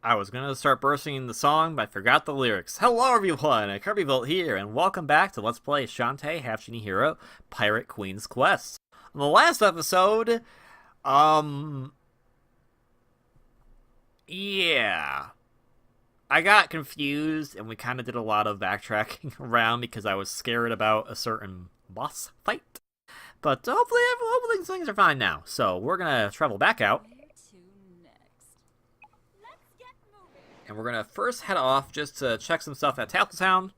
I was gonna start bursting the song, but I forgot the lyrics. Hello everyone, KirbyVolt here, and welcome back to Let's Play Shantae, Half-Genie Hero, Pirate Queen's Quest. On the last episode, yeah. I got confused, and we kind of did a lot of backtracking around because I was scared about a certain boss fight. But hopefully things are fine now. So we're gonna travel back out. And we're gonna first head off just to check some stuff at Tattletown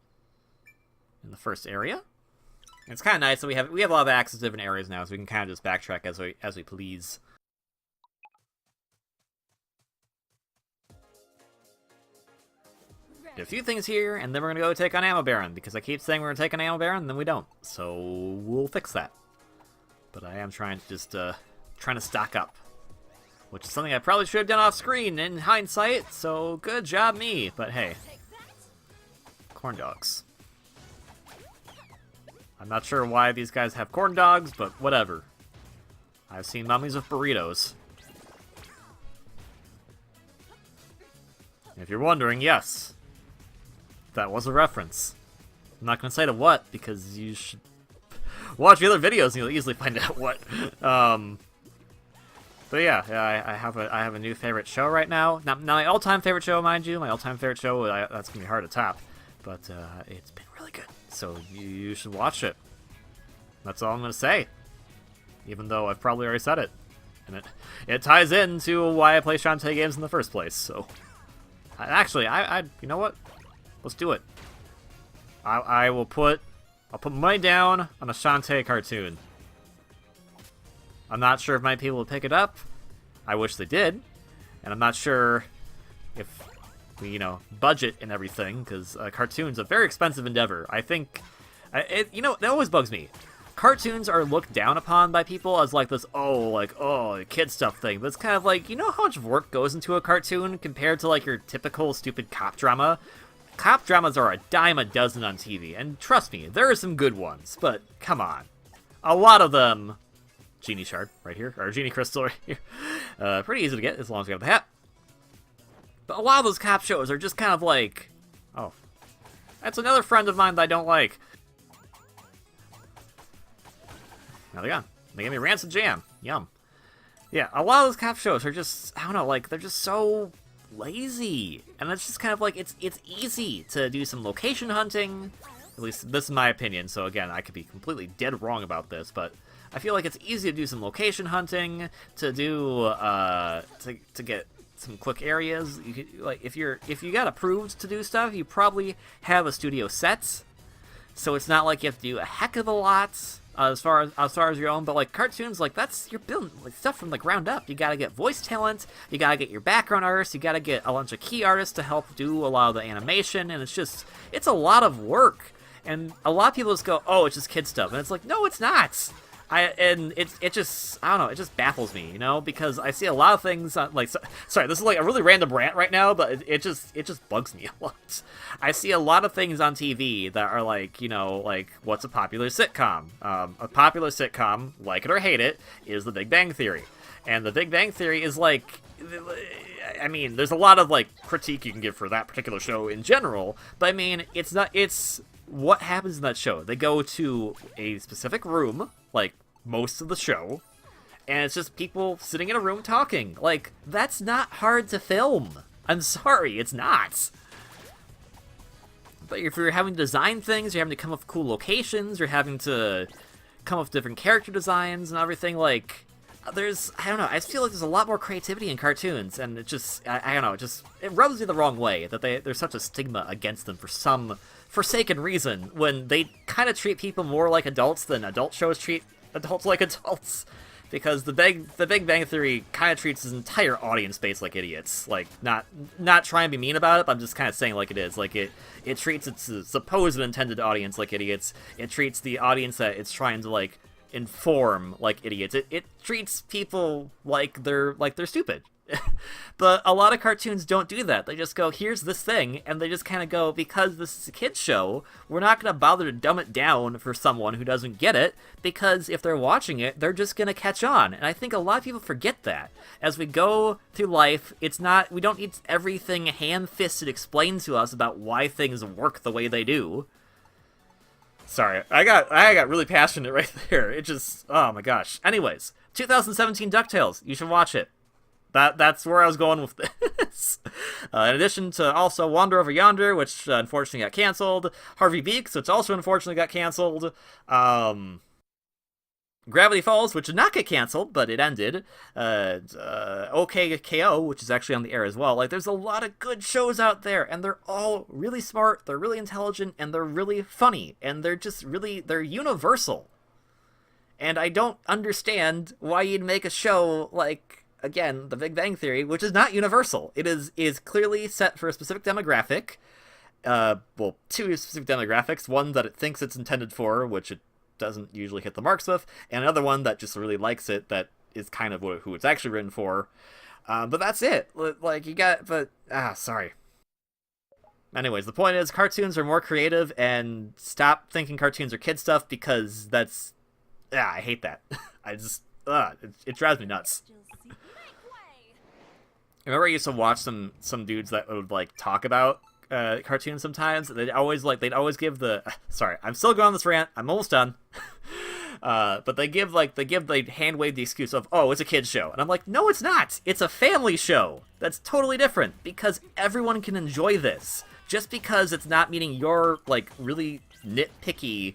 in the first area. And it's kind of nice that we have a lot of access to different areas now, so we can kind of just backtrack as we please. A few things here, and then we're gonna go take on Ammo Baron, because I keep saying we're gonna take on Ammo Baron, and then we don't. So we'll fix that. But I am trying to just trying to stock up, which is something I probably should have done off screen in hindsight. So good job, me. But hey, corn dogs. I'm not sure why these guys have corn dogs, but whatever. I've seen mummies with burritos. If you're wondering, yes. That was a reference. I'm not going to say to what, because you should watch the other videos and you'll easily find out what. But yeah, I have a new favorite show right now. Not my all-time favorite show, mind you. My all-time favorite show, that's going to be hard to top. But it's been really good, so you should watch it. That's all I'm going to say. Even though I've probably already said it. And it ties into why I play Shantae games in the first place, so. Actually, you know what? Let's do it. I'll put money down on a Shantae cartoon. I'm not sure if many people will pick it up. I wish they did. And I'm not sure if we, budget and everything, because cartoon's a very expensive endeavor. I think, that always bugs me. Cartoons are looked down upon by people as like this, kid stuff thing. But it's kind of like, how much work goes into a cartoon compared to like your typical stupid cop drama? Cop dramas are a dime a dozen on TV, and trust me, there are some good ones, but come on. A lot of them... Genie shard, right here, or Genie crystal right here. Pretty easy to get, as long as you have the hat. But a lot of those cop shows are just kind of like... Oh. That's another friend of mine that I don't like. Now they're gone. They gave me rancid jam. Yum. Yeah, a lot of those cop shows are just, I don't know, like, they're just so lazy. And it's just kind of like, it's easy to do some location hunting. At least this is my opinion, so again, I could be completely dead wrong about this, but I feel like it's easy to do some location hunting, to do, to get some quick areas. You could, like, if you got approved to do stuff, you probably have a studio set, so it's not like you have to do a heck of a lot. As far as your own, but like cartoons, like you're building like stuff from the ground up. You gotta get voice talent, you gotta get your background artists, you gotta get a bunch of key artists to help do a lot of the animation, and it's a lot of work. And a lot of people just go, oh, it's just kid stuff, and it's like, no, it's not. It just baffles me, because I see a lot of things sorry, this is like a really random rant right now, but it just bugs me a lot. I see a lot of things on TV that are like, like what's a popular sitcom? A popular sitcom, like it or hate it, is The Big Bang Theory. And The Big Bang Theory is like, I mean, there's a lot of like critique you can give for that particular show in general, but I mean, it's what happens in that show. They go to a specific room, like most of the show, and it's just people sitting in a room talking. Like, that's not hard to film. I'm sorry, it's not. But if you're having to design things, you're having to come up with cool locations, you're having to come up with different character designs and everything, like, I don't know, I feel like there's a lot more creativity in cartoons, and it just, I don't know, it rubs me the wrong way that there's such a stigma against them for some forsaken reason, when they kind of treat people more like adults than adult shows treat adults like adults. Because the Big Bang Theory kind of treats its entire audience base like idiots. Like, not trying to be mean about it, but I'm just kind of saying like it is. Like, it treats its supposed intended audience like idiots. It treats the audience that it's trying to, like, inform like idiots. It treats people like they're stupid. But a lot of cartoons don't do that. They just go, here's this thing, and they just kind of go, because this is a kid's show, we're not going to bother to dumb it down for someone who doesn't get it, because if they're watching it, they're just going to catch on. And I think a lot of people forget that. As we go through life, we don't need everything hand-fisted explained to us about why things work the way they do. Sorry, I got really passionate right there. It just, oh my gosh. Anyways, 2017 DuckTales, you should watch it. That's where I was going with this. In addition to also Wander Over Yonder, which unfortunately got canceled. Harvey Beaks, which also unfortunately got canceled. Gravity Falls, which did not get canceled, but it ended. OKKO, which is actually on the air as well. Like, there's a lot of good shows out there, and they're all really smart, they're really intelligent, and they're really funny. And they're just really, they're universal. And I don't understand why you'd make a show like, again, The Big Bang Theory, which is not universal. It is clearly set for a specific demographic. Well, two specific demographics. One that it thinks it's intended for, which it doesn't usually hit the marks with, and another one that just really likes it, that is kind of who it's actually written for. But that's it. Like, you got... But, sorry. Anyways, the point is, cartoons are more creative, and stop thinking cartoons are kid stuff, because that's... I hate that. I just... it drives me nuts. I remember I used to watch some dudes that would, like, talk about cartoons sometimes. They'd always give the... Sorry, I'm still going on this rant. I'm almost done. But they hand-wave the excuse of, oh, it's a kid's show. And I'm like, no, it's not. It's a family show. That's totally different, because everyone can enjoy this. Just because it's not meeting your, like, really nitpicky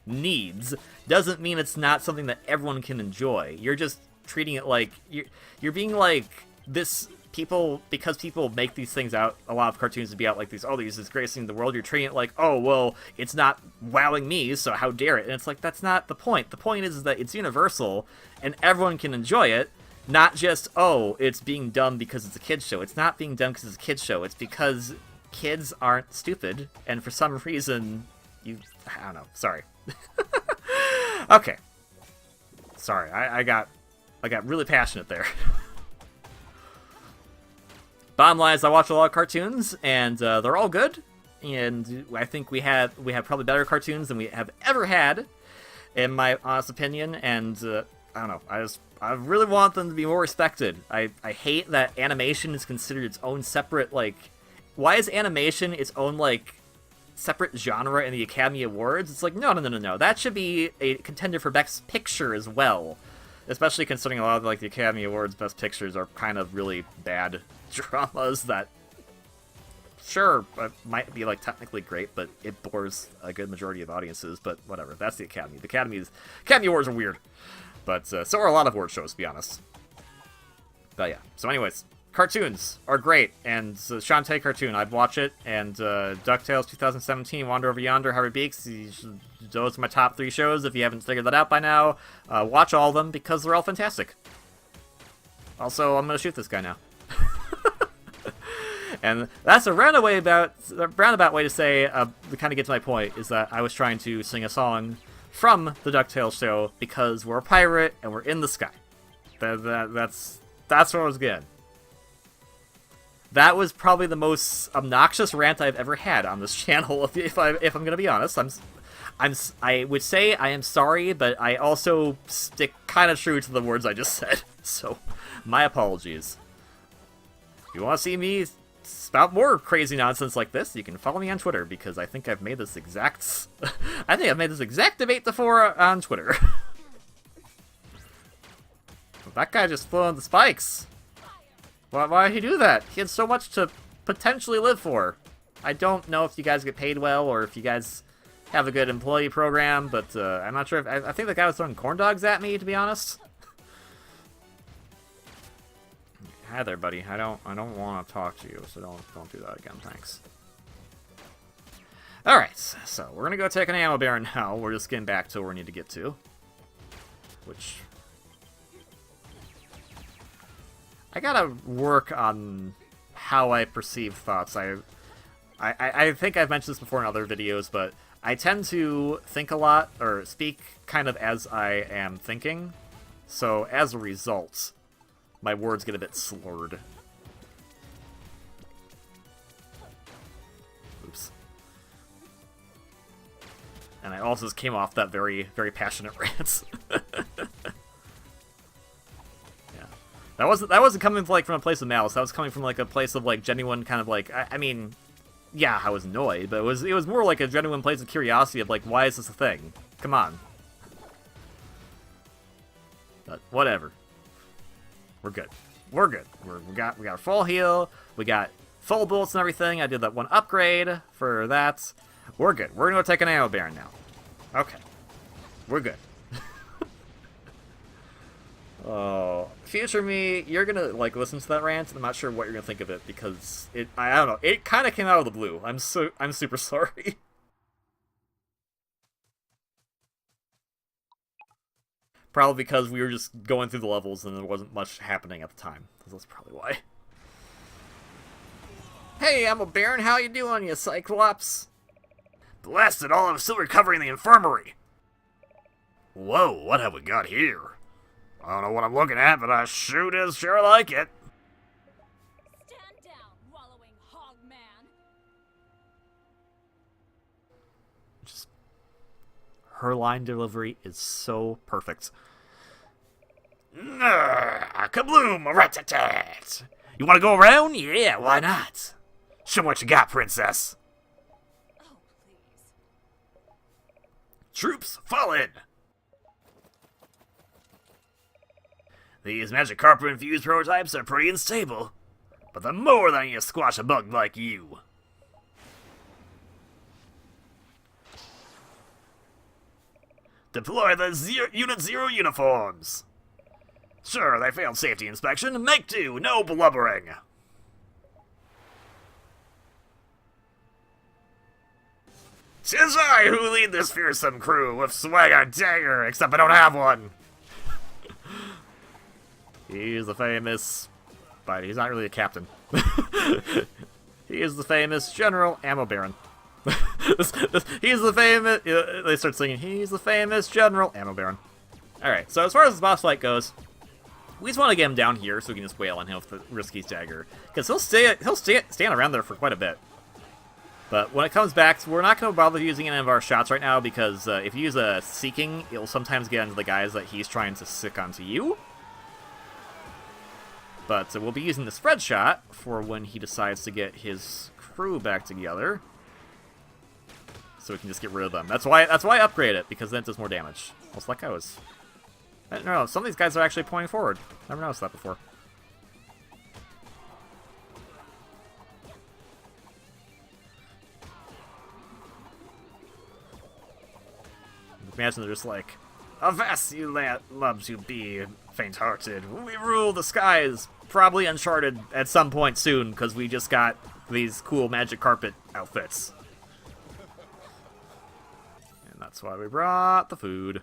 needs doesn't mean it's not something that everyone can enjoy. You're just treating it like... You're being like this... because people make these things out, a lot of cartoons to be out like these, oh, these is greatest thing in the world, you're treating it like, oh, well, it's not wowing me, so how dare it? And it's like, that's not the point. The point is that it's universal, and everyone can enjoy it, not just, oh, it's being done because it's a kid's show. It's not being done because it's a kid's show. It's because kids aren't stupid, and for some reason, I don't know, sorry. Okay. Sorry, I got really passionate there. Bottom line is, I watch a lot of cartoons, and they're all good. And I think we have probably better cartoons than we have ever had, in my honest opinion. And I don't know, I really want them to be more respected. I hate that animation is considered its own separate, like, why is animation its own, like, separate genre in the Academy Awards? It's like, no. That should be a contender for Best Picture as well. Especially considering a lot of, like, the Academy Awards Best Pictures are kind of really bad dramas that, sure, might be, like, technically great, but it bores a good majority of audiences, but whatever. That's the Academy. The Academy Awards are weird. But, so are a lot of award shows, to be honest. But yeah. So anyways, cartoons are great, and the Shantae cartoon, I'd watch it, and DuckTales 2017, Wander Over Yonder, Harvey Beaks, those are my top 3 shows. If you haven't figured that out by now, watch all of them, because they're all fantastic. Also, I'm gonna shoot this guy now. And that's a roundabout way to say, to kind of get to my point, is that I was trying to sing a song from the DuckTales show, because we're a pirate, and we're in the sky. That's what I was getting. That was probably the most obnoxious rant I've ever had on this channel, if I'm gonna be honest. I would say I am sorry, but I also stick kind of true to the words I just said. So, my apologies. If you want to see me spout more crazy nonsense like this, you can follow me on Twitter, because I think I've made this exact... debate before on Twitter. That guy just flew on the spikes. Why did he do that? He had so much to potentially live for. I don't know if you guys get paid well, or if you guys have a good employee program, but I'm not sure if... I think the guy was throwing corn dogs at me, to be honest. Hi there, buddy. I don't want to talk to you, so don't do that again, thanks. Alright, so we're gonna go take an ammo bear now. We're just getting back to where we need to get to. Which... I gotta work on how I perceive thoughts. I think I've mentioned this before in other videos, but I tend to think a lot, or speak kind of as I am thinking. So, as a result, my words get a bit slurred. Oops. And I also just came off that very, very passionate rant. That wasn't coming like from a place of malice. That was coming from like a place of like genuine kind of like I mean, yeah, I was annoyed, but it was more like a genuine place of curiosity of like, why is this a thing? Come on. But whatever. We're good. We're good. We got a full heal. We got full bullets and everything. I did that one upgrade for that. We're good. We're gonna go take an ammo baron now. Okay. We're good. Oh, future me, you're gonna like listen to that rant, and I'm not sure what you're gonna think of it because I don't know, it kind of came out of the blue. I'm super sorry. Probably because we were just going through the levels and there wasn't much happening at the time. That's probably why. Hey, I'm a Baron. How you doing, you Cyclops? Blasted! All I'm still recovering in the infirmary. Whoa, what have we got here? I don't know what I'm looking at, but I sure like it. Stand down, wallowing hog man. Just her line delivery is so perfect. Kabloom, rat-tat-tat. You want to go around? Yeah, why not? Show me what you got, princess. Oh, please. Troops, fall in. These magic carpet-infused prototypes are pretty unstable, but the more than you squash a bug like you. Deploy the Unit 0 uniforms. Sure, they failed safety inspection. Make do, no blubbering. "'Tis I who lead this fearsome crew with swagger dagger, except I don't have one. He's the famous, but he's not really a captain. He is the famous General Ammo Baron. He's the famous, they start singing, he's the famous General Ammo Baron. Alright, so as far as the boss fight goes, we just want to get him down here so we can just wail on him with the Risky's dagger. Because he'll stand around there for quite a bit. But when it comes back, we're not going to bother using any of our shots right now because if you use a Seeking, it'll sometimes get into the guys that he's trying to sick onto you. But we'll be using the spread shot for when he decides to get his crew back together. So we can just get rid of them. That's why I upgrade it, because then it does more damage. Also, that guy was... I don't know, some of these guys are actually pointing forward. Never noticed that before. Imagine they're just like, "Avast, you loves you be faint-hearted. We rule the skies." Probably Uncharted at some point soon, because we just got these cool magic carpet outfits. And that's why we brought the food.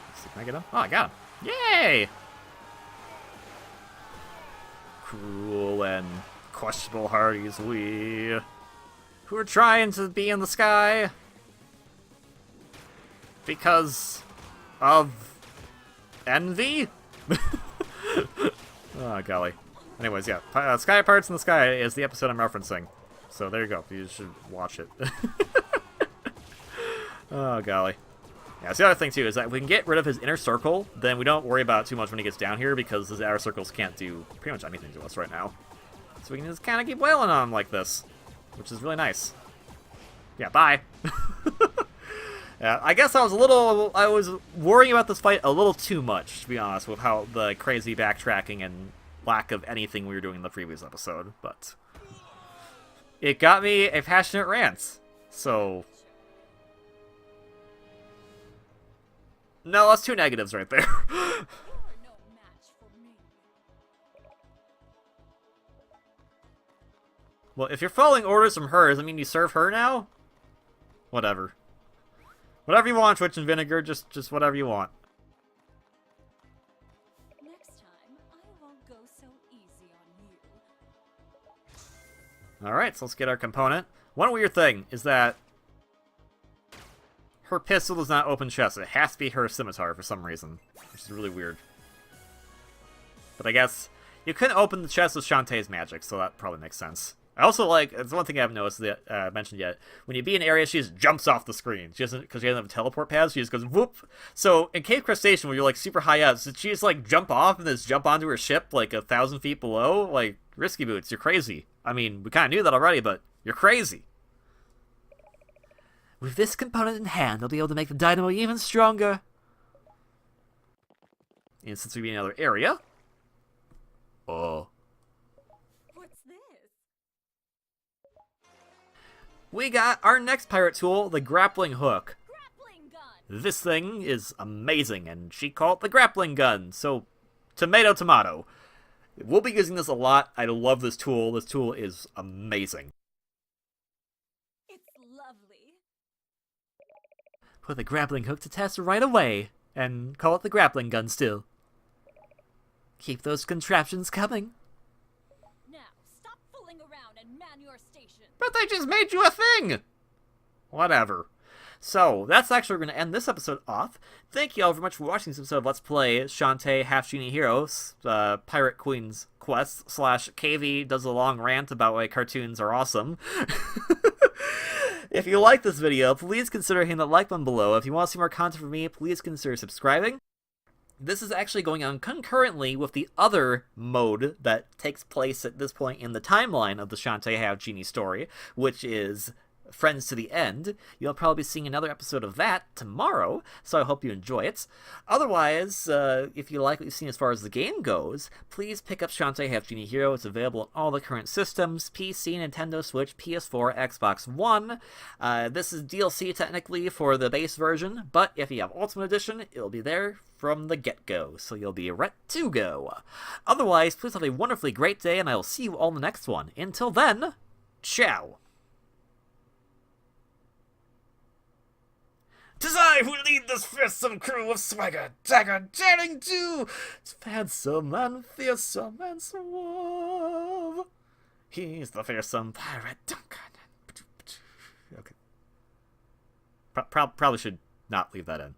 Let's see, can I get him? Oh, I got him. Yay! Cruel and questionable hearties we, who are trying to be in the sky because of envy? Oh, golly. Anyways, yeah. Sky Parts in the Sky is the episode I'm referencing. So there you go. You should watch it. Oh, golly. Yeah, so the other thing, too, is that if we can get rid of his inner circle, then we don't worry about it too much when he gets down here, because his outer circles can't do pretty much anything to us right now. So we can just kind of keep wailing on him like this, which is really nice. Yeah, bye. Yeah, I guess I was worrying about this fight a little too much, to be honest, with how the crazy backtracking and lack of anything we were doing in the previous episode, but it got me a passionate rant, so... No, that's two negatives right there. Well, if you're following orders from her, does that mean you serve her now? Whatever. Whatever you want, Twitch and Vinegar, just whatever you want. Next time, I won't go so easy on you. Alright, so let's get our component. One weird thing is that her pistol does not open chests. It has to be her scimitar for some reason, which is really weird. But I guess you couldn't open the chest with Shantae's magic, so that probably makes sense. I also like, it's one thing I haven't noticed that mentioned yet. When you be in an area, she just jumps off the screen. She doesn't, because she doesn't have a teleport pad, she just goes whoop. So in Cave Crustacean, where you're like super high up, did she just like jump off and then just jump onto her ship like 1,000 feet below? Like, risky boots, you're crazy. I mean, we kind of knew that already, but you're crazy. With this component in hand, they'll be able to make the dynamo even stronger. And since we'll be in another area. Oh. What's this? We got our next pirate tool, the grappling hook. Grappling gun! This thing is amazing, and she called it the grappling gun, so tomato tomato. We'll be using this a lot. I love this tool. This tool is amazing. It's lovely. Put the grappling hook to test right away, and call it the grappling gun still. Keep those contraptions coming. Now, stop fooling around and man your station. But they just made you a thing! Whatever. So, that's actually going to end this episode off. Thank you all very much for watching this episode of Let's Play Shantae Half-Genie Heroes, Pirate Queen's Quest, / KV does a long rant about why cartoons are awesome. If you like this video, please consider hitting the like button below. If you want to see more content from me, please consider subscribing. This is actually going on concurrently with the other mode that takes place at this point in the timeline of the Shantae Half-Genie story, which is Friends to the End. You'll probably be seeing another episode of that tomorrow, so I hope you enjoy it. Otherwise, if you like what you've seen as far as the game goes, please pick up Shantae Half-Genie Hero. It's available on all the current systems: PC, Nintendo Switch, PS4, Xbox One. This is DLC technically for the base version, but if you have Ultimate Edition, it'll be there from the get-go, so you'll be ready to go. Otherwise, please have a wonderfully great day, and I will see you all in the next one. Until then, ciao! 'Tis I who lead this fearsome crew of swagger, dagger, daring do, handsome and fearsome and suave. He's the fearsome pirate Duncan. Okay. Probably should not leave that in.